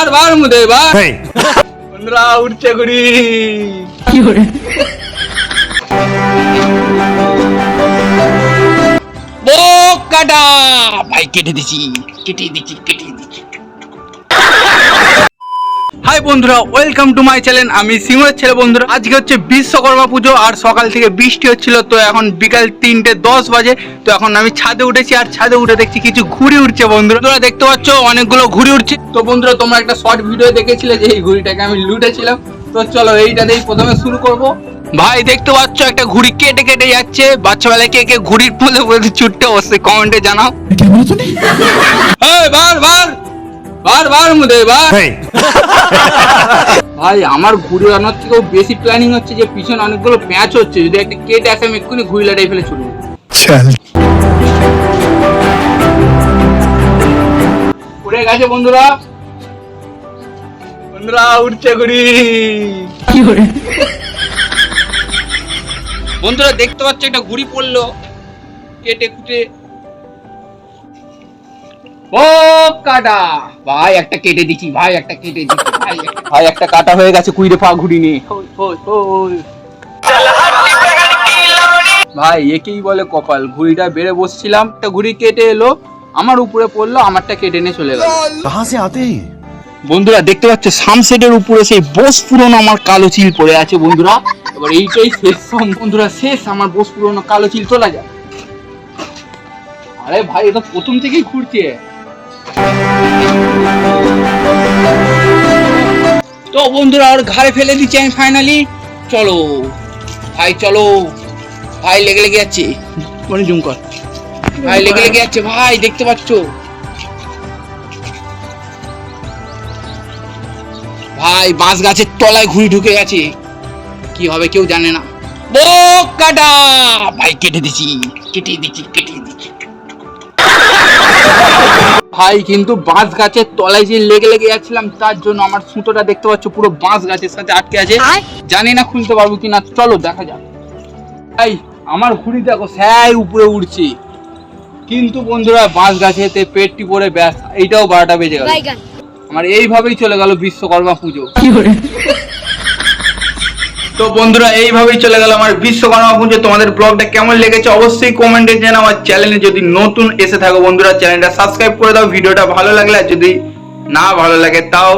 বারবার মুদে বার বন্ধুরা উঠছে ঘুড়ি কি করে কাটা ভাই কেটে দিছি। হাই বন্ধুরা, ওয়েলকাম টু মাই চ্যানেল। আমি সিংহের ছেলে। বন্ধুরা আজকে হচ্ছে বিশ্বকর্মা পুজো আর সকাল থেকে বৃষ্টি হচ্ছিল, তো এখন বিকাল 3:10 বাজে। তো এখন আমি ছাদে উঠেছি আর ছাদে উঠে দেখছি কিছু ঘুড়ি উঠছে। বন্ধুরা তোমরা দেখতে পাচ্ছ অনেকগুলো ঘুড়ি উঠছে। তো বন্ধুরা তোমরা একটা শর্ট ভিডিও দেখেছিলে যে এই ঘুড়িটাকে আমি লুটেছিলাম। তো চলো এইটা দিয়ে প্রথমে শুরু করব। ভাই দেখতে পাচ্ছ একটা ঘুড়ি কেটে কেটে যাচ্ছে। বাচ্চাবেলায় কে কে ঘুড়ির পোলে বলে ছুটতে অবশ্যই কমেন্টে জানাও। বারবার মুদে বার ভাই আমার ঘুড়ি আনার থেকেও বেশি প্ল্যানিং হচ্ছে যে পিছনে অনেকগুলো প্যাঁচ হচ্ছে। যদি একটা কেটে আসে আমি এক্ষুনি ঘুড়ি লাটাই ফেলে ছুটবো। উড়ে গেছে বন্ধুরা উঠছে ঘুড়ি কি করে বন্ধুরা দেখতে পাচ্ছ একটা ঘুড়ি পড়লো কেটে কুটে। ও কাটা ভাই একটা কেটে দিচ্ছি ভাই একটা কাটা হয়ে গেছে কুইরে পা ঘুড়ি নিয়ে। ভাই একেই বলে কপাল। ঘুড়িটা বেড়ে বসছিলাম, একটা ঘুড়ি কেটে এলো আমার উপরে পড়লো, আমারটা কেটে নিয়ে চলে গেল। বন্ধুরা দেখতে পাচ্ছ সানসেটের উপরে সেই বোস পুরনো আমার কালো চিল পড়ে আছে। বন্ধুরা এবার এইটাই শেষ বন্ধুরা, শেষ আমার বোস পুরনো কালো চিল তোলা যায়। আরে ভাই এটা প্রথম থেকেই ঘুরছে। তো বন্ধুরা ওর ঘাড়ে ফেলে দিচ্ছি আমি ফাইনালি। চলো ভাই লেগে যাচ্ছে মানে জুম কর ভাই লেগে যাচ্ছে ভাই দেখতে পাচ্ছ ভাই বাঁশ গাছের তলায় ঘুড়ি ঢুকে গেছে। কি হবে কেউ জানে না। ও কাটা ভাই কেটে দিচ্ছি ভাই কিন্তু বাঁশ গাছের তলায় যে লেগে যাচ্ছিলাম তার জন্য আমার সুতোটা দেখতে পাচ্ছ পুরো বাঁশ গাছের সাথে আটকে আছে। জানি না খুলতে পারবো কিনা, চলো দেখা যাক। ভাই আমার ঘুড়ি দেখো স্যাই উপরে উঠছে, কিন্তু বন্ধুরা বাঁশ গাছেতে পেটটি পরে ব্যাস এইটাও 12টা বেজে গেল। আমার এইভাবেই চলে গেল বিশ্বকর্মা পুজো। তো বন্ধুরা এইভাবেই চলে গেল আমার বিশ্বকর্মা পুজো। তোমাদের ব্লগটা কেমন লেগেছে অবশ্যই কমেন্টে জানাও। আমার চ্যানেলে যদি নতুন এসে থাকো বন্ধুরা চ্যানেলটা সাবস্ক্রাইব করে দাও। ভিডিওটা ভালো লাগলে, আর যদি না ভালো লাগে তাও